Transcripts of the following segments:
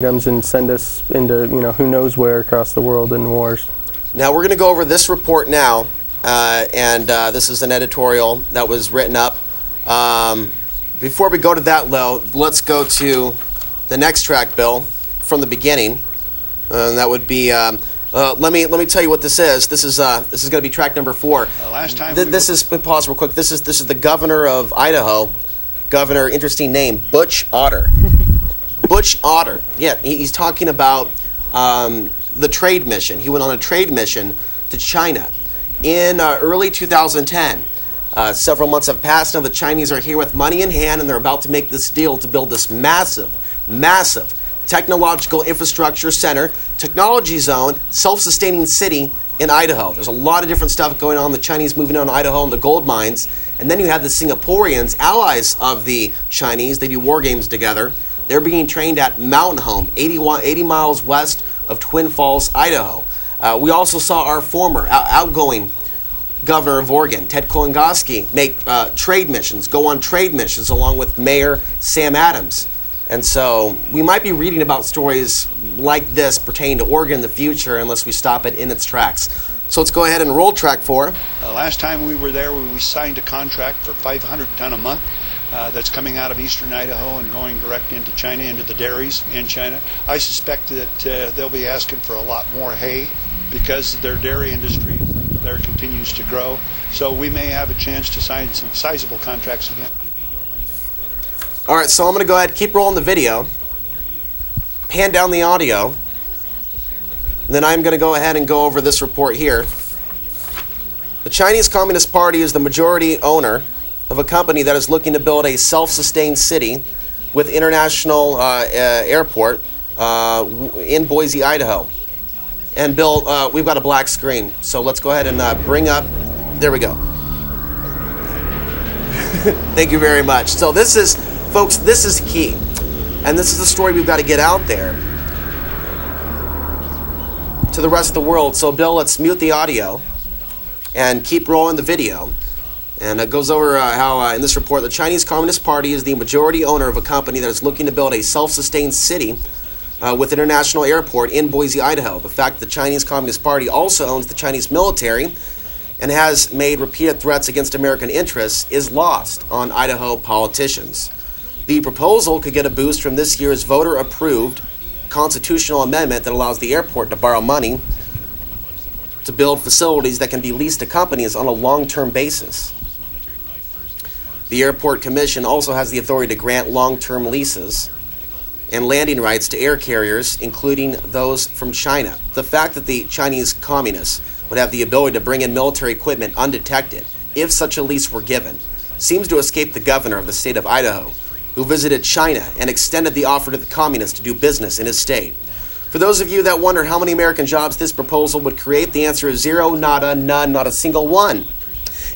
and send us into, who knows where across the world in wars. Now we're going to go over this report now, and this is an editorial that was written up. Before we go to that, let's go to the next track, Bill, from the beginning. And that would be. Let me tell you what this is. This is going to be track number 4. Last time. This is pause real quick. This is the governor of Idaho. Governor, interesting name, Butch Otter. Butch Otter. Yeah, he's talking about the trade mission. He went on a trade mission to China in early 2010. Several months have passed now. The Chinese are here with money in hand, and they're about to make this deal to build this massive technological infrastructure center, technology zone, self-sustaining city in Idaho. There's a lot of different stuff going on. The Chinese moving on Idaho and the gold mines. And then you have the Singaporeans, allies of the Chinese. They do war games together. They're being trained at Mountain Home, 80 miles west of Twin Falls, Idaho. We also saw our former outgoing governor of Oregon, Ted Kolongoski, make trade missions, go on trade missions along with Mayor Sam Adams. And so we might be reading about stories like this pertaining to Oregon in the future unless we stop it in its tracks. So let's go ahead and roll track 4. Last time we were there, we signed a contract for 500 ton a month that's coming out of eastern Idaho and going direct into China, into the dairies in China. I suspect that they'll be asking for a lot more hay because their dairy industry there continues to grow. So we may have a chance to sign some sizable contracts again. All right, so I'm going to go ahead, keep rolling the video, pan down the audio, and then I'm going to go ahead and go over this report here. The Chinese Communist Party is the majority owner of a company that is looking to build a self-sustained city with international airport in Boise, Idaho. And Bill, we've got a black screen, so let's go ahead and bring up, there we go. Thank you very much. So this is, folks, this is key. And this is the story we've got to get out there to the rest of the world. So Bill, let's mute the audio and keep rolling the video. And it goes over how in this report, the Chinese Communist Party is the majority owner of a company that is looking to build a self-sustained city with international airport in Boise, Idaho. The fact that the Chinese Communist Party also owns the Chinese military and has made repeated threats against American interests is lost on Idaho politicians. The proposal could get a boost from this year's voter-approved constitutional amendment that allows the airport to borrow money to build facilities that can be leased to companies on a long-term basis. The Airport Commission also has the authority to grant long-term leases and landing rights to air carriers, including those from China. The fact that the Chinese communists would have the ability to bring in military equipment undetected, if such a lease were given, seems to escape the governor of the state of Idaho, who visited China and extended the offer to the communists to do business in his state. For those of you that wonder how many American jobs this proposal would create, the answer is 0, nada, none, not a single one.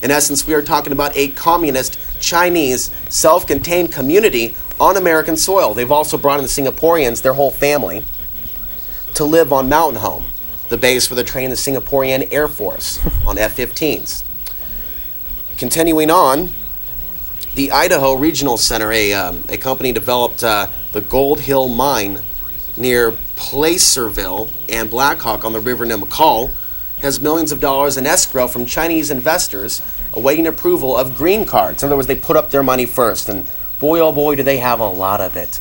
In essence, we are talking about a communist, Chinese, self-contained community on American soil. They've also brought in the Singaporeans, their whole family, to live on Mountain Home, the base where they're training the Singaporean Air Force on F-15s. Continuing on, the Idaho Regional Center, a company developed the Gold Hill Mine near Placerville and Blackhawk on the River Nemacolin, has millions of dollars in escrow from Chinese investors awaiting approval of green cards. In other words, they put up their money first, and boy, oh boy, do they have a lot of it.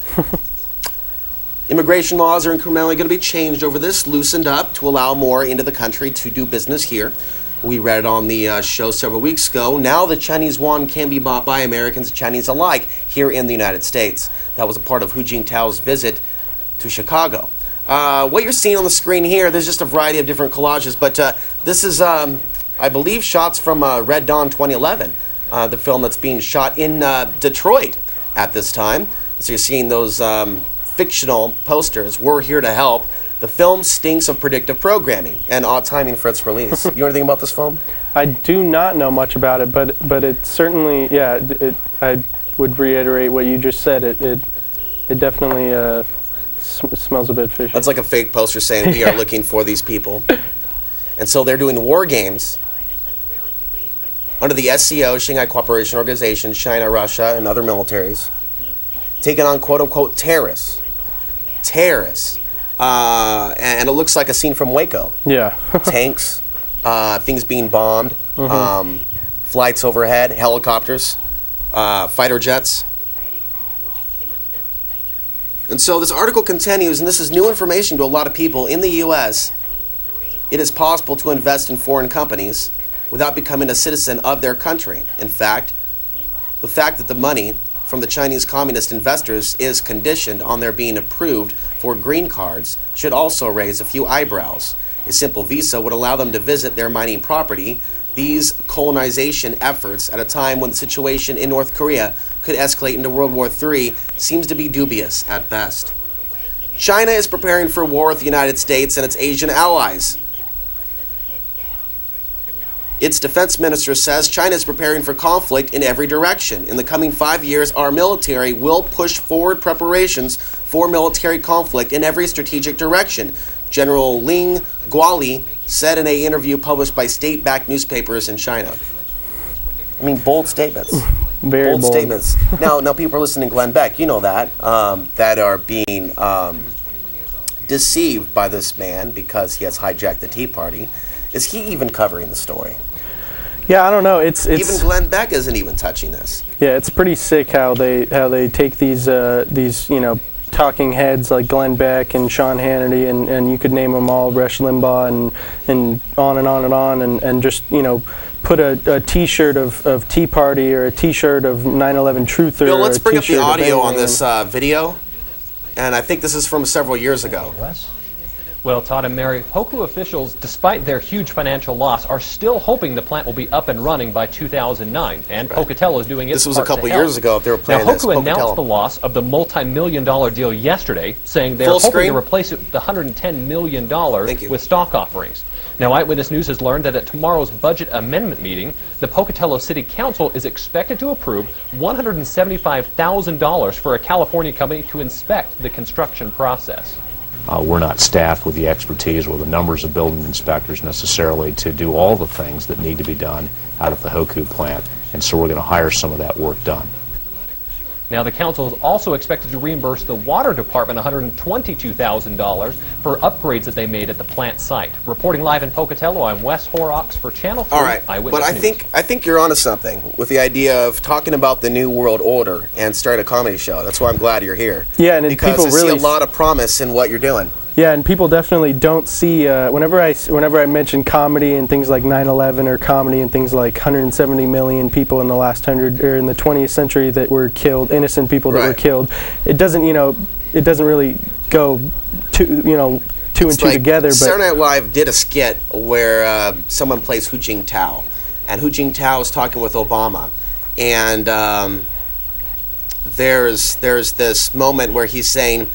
Immigration laws are incrementally going to be changed over this, loosened up to allow more into the country to do business here. We read it on the show several weeks ago. Now the Chinese yuan can be bought by Americans and Chinese alike here in the United States. That was a part of Hu Jintao's visit to Chicago. What you're seeing on the screen here, there's just a variety of different collages, but this is, I believe, shots from Red Dawn 2011, the film that's being shot in Detroit at this time. So you're seeing those fictional posters, "We're here to help." The film stinks of predictive programming and odd timing for its release. You know anything about this film? I do not know much about it, but it certainly, yeah, I would reiterate what you just said. It definitely smells a bit fishy. That's like a fake poster saying we are looking for these people. And so they're doing war games under the SCO, Shanghai Cooperation Organization, China, Russia, and other militaries, taking on quote-unquote terrorists terrorists. And it looks like a scene from Waco. Yeah. Tanks, things being bombed, flights overhead, helicopters, fighter jets. And so this article continues, and this is new information to a lot of people. In the U.S., it is possible to invest in foreign companies without becoming a citizen of their country. In fact, the fact that the money from the Chinese communist investors is conditioned on their being approved for green cards should also raise a few eyebrows. A simple visa would allow them to visit their mining property. These colonization efforts at a time when the situation in North Korea could escalate into World War III seems to be dubious at best. China is preparing for war with the United States and its Asian allies. Its defense minister says China is preparing for conflict in every direction. In the coming 5 years, our military will push forward preparations for military conflict in every strategic direction, General Ling Guoli said in an interview published by state-backed newspapers in China. I mean, bold statements. Very bold statements. Now, people are listening to Glenn Beck. You know that that are being deceived by this man because he has hijacked the Tea Party. Is he even covering the story? Yeah, I don't know. It's even Glenn Beck isn't even touching this. Yeah, it's pretty sick how they take these talking heads like Glenn Beck and Sean Hannity and you could name them all, Rush Limbaugh and on and on and on and just put a T-shirt of Tea Party or a T-shirt of 9/11 Truther. Bill, let's bring up the audio on this video, and I think this is from several years ago. Well, Todd and Mary, Hoku officials, despite their huge financial loss, are still hoping the plant will be up and running by 2009, and Pocatello is doing its This was part a couple to help. years ago if they were planning now, this. Hoku announced the loss of the multi-million-dollar deal yesterday, saying they're hoping to replace it with the $110 million with stock offerings. Now, Eyewitness News has learned that at tomorrow's budget amendment meeting, the Pocatello City Council is expected to approve $175,000 for a California company to inspect the construction process. We're not staffed with the expertise or the numbers of building inspectors necessarily to do all the things that need to be done out of the Hoku plant, and so we're going to hire some of that work done. Now, the council is also expected to reimburse the water department $122,000 for upgrades that they made at the plant site. Reporting live in Pocatello, I'm Wes Horrocks for Channel 3 All right, Eyewitness but News. I think you're onto something with the idea of talking about the New World Order and start a comedy show. That's why I'm glad you're here. Yeah, and because people I really see a lot of promise in what you're doing. Yeah, and people definitely don't see, whenever I mention comedy and things like 9/11 or comedy and things like 170 million people in the last 100 or in the 20th century that were killed, innocent people that were killed, it doesn't really go two and two together. But Saturday Night Live did a skit where someone plays Hu Jintao, and Hu Jintao is talking with Obama, and there's this moment where he's saying,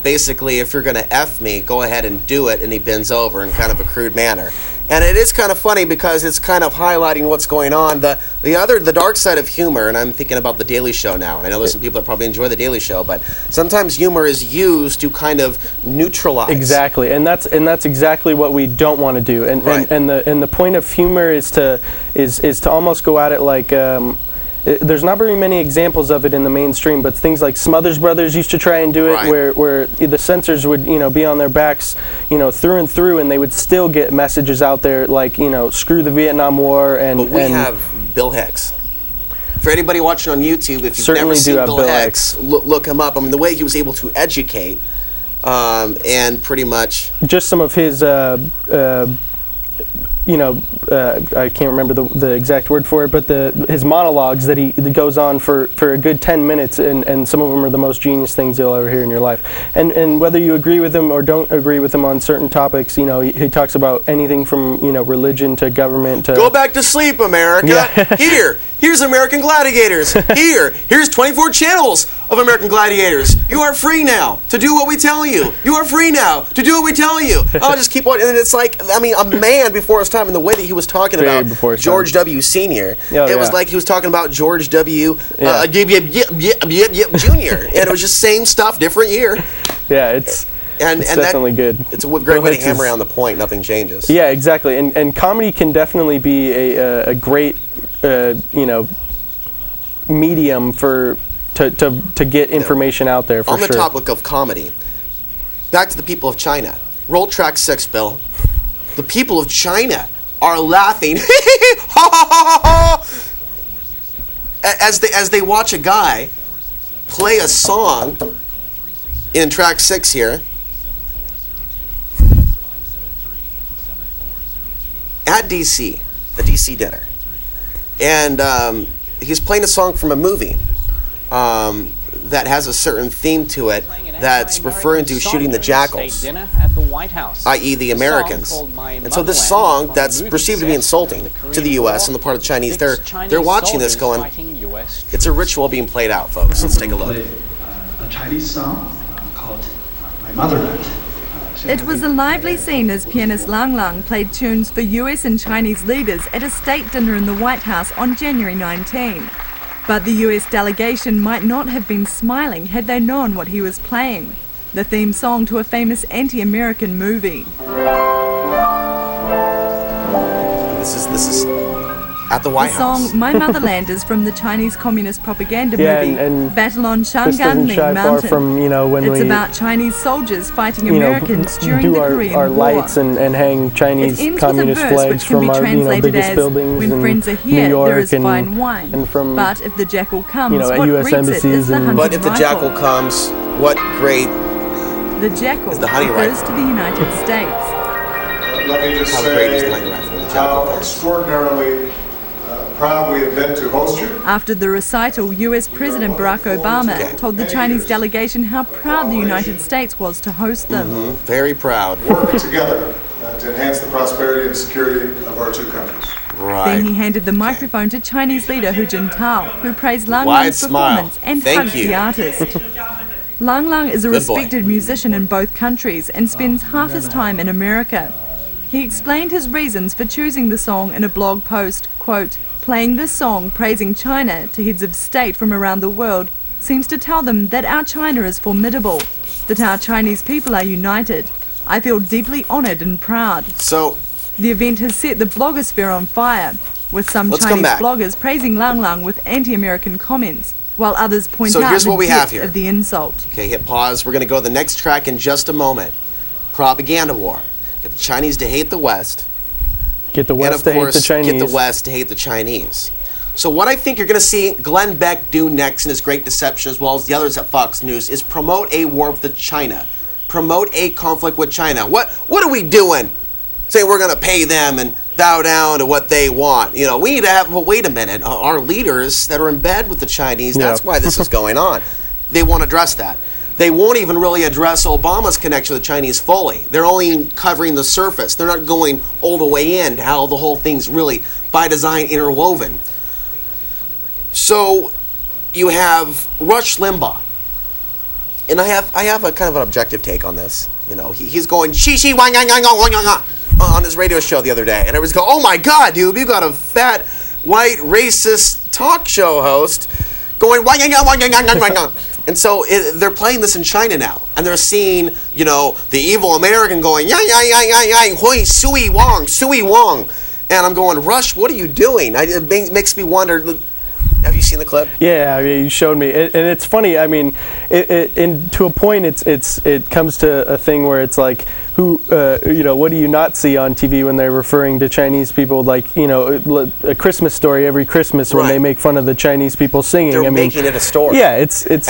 basically, if you're going to F me, go ahead and do it, and he bends over in kind of a crude manner. And it is kind of funny because it's kind of highlighting what's going on. The dark side of humor, and I'm thinking about The Daily Show now, and I know there's some people that probably enjoy The Daily Show, but sometimes humor is used to kind of neutralize. Exactly, and that's exactly what we don't want to do. And the point of humor is to almost go at it like. There's not very many examples of it in the mainstream, but things like Smothers Brothers used to try and do it, where the censors would be on their backs, through and through, and they would still get messages out there like screw the Vietnam War But we have Bill Hicks. For anybody watching on YouTube, if you've never seen Bill Hicks, look him up. I mean, the way he was able to educate, and pretty much just some of his. I can't remember the exact word for it, but his monologues that goes on for a good 10 minutes, and some of them are the most genius things you'll ever hear in your life. And whether you agree with him or don't agree with him on certain topics, he talks about anything from religion to government to. Go back to sleep, America. Yeah. Here's American Gladiators. Here's 24 channels of American Gladiators. You are free now to do what we tell you. You are free now to do what we tell you. I'll just keep on. And it's like, I mean, a man before his time, and the way that he was talking about George W. Sr., it was like he was talking about George W. Jr. And it was just same stuff, different year. Yeah, it's definitely good. It's a great way to hammer around the point. Nothing changes. Yeah, exactly. And comedy can definitely be a great medium to get information out there. On the topic of comedy, back to the people of China. Roll track 6, Bill. The people of China are laughing as they watch a guy play a song in track 6 here at DC, the DC dinner. And he's playing a song from a movie that has a certain theme to it that's referring to shooting the jackals, i.e. the Americans. And so this song that's perceived to be insulting to the U.S. on the part of the Chinese, they're watching this going, it's a ritual being played out, folks. Let's take a look. A Chinese song called My Motherland. It was a lively scene as pianist Lang Lang played tunes for US and Chinese leaders at a state dinner in the White House on January 19. But the US delegation might not have been smiling had they known what he was playing, the theme song to a famous anti-American movie. This is at the White House. The song My Motherland is from the Chinese Communist propaganda movie and Battle on this doesn't Shanganling shy Mountain. far from, when it's we about Chinese soldiers fighting Americans during do the Korean our War. lights and hang Chinese It ends communist with a verse flags which can from be our translated biggest as, buildings when in friends are New here, York there is fine wine. and from But if the jackal comes, at what US greets it embassies is the and- hunting But if the rifle. jackal comes, what great The jackal is the hunting refers rifle. to the United States. Let me just How great is say the hunting rifle when the jackal how comes? extraordinarily proud we have been to host you. After the recital, US President Barack Obama Okay. told the Chinese delegation how proud the United States was to host them. Very proud. Work together to enhance the prosperity and security of our two countries. Then he Right. handed the microphone to Chinese leader Hu Jintao, who praised Lang Wide Lang's smile. performance and Thank hugged you. the artist. Lang Lang is a Good boy. respected musician in both countries and spends half his time in America. He explained his reasons for choosing the song in a blog post, quote, "Playing this song praising China to heads of state from around the world seems to tell them that our China is formidable, that our Chinese people are united. I feel deeply honoured and proud." So, The event has set the blogosphere on fire, with some Let's come Chinese back. bloggers praising Lang Lang with anti-American comments, while others point So out here's the what we have depth here. of the insult. okay, hit pause. We're going to go to the next track in just a moment. Propaganda war. Get the Chinese to hate the West. get the And West of to hate course, the Chinese. get the West to hate the Chinese. So what I think you're going to see Glenn Beck do next in his Great Deception, as well as the others at Fox News, is promote a war with China. Promote a conflict with China. What are we doing? Saying we're going to pay them and bow down to what they want. We need to have, well, wait a minute. Our leaders that are in bed with the Chinese, that's why this is going on. They won't address that. They won't even really address Obama's connection with the Chinese fully. They're only covering the surface. They're not going all the way in to how the whole thing's really, by design, interwoven. So you have Rush Limbaugh. And I have a kind of an objective take on this. He's going, she, wang, yang, yang, yang, yang, yang, on his radio show the other day. And I was going, oh my God, dude, you got a fat, white, racist talk show host going, wang, yang, yang, wang, yang, yang, yang, yang. And so they're playing this in China now, and they're seeing, the evil American going, yang, yang, yang, yang, yang, hui, sui wong. And I'm going, Rush, what are you doing? It makes me wonder. Have you seen the clip? Yeah, you showed me, and it's funny. I mean, to a point, it comes to a thing where it's like, what do you not see on TV when they're referring to Chinese people? Like, a Christmas Story every Christmas when they make fun of the Chinese people singing. They're making it a story. Yeah, it is.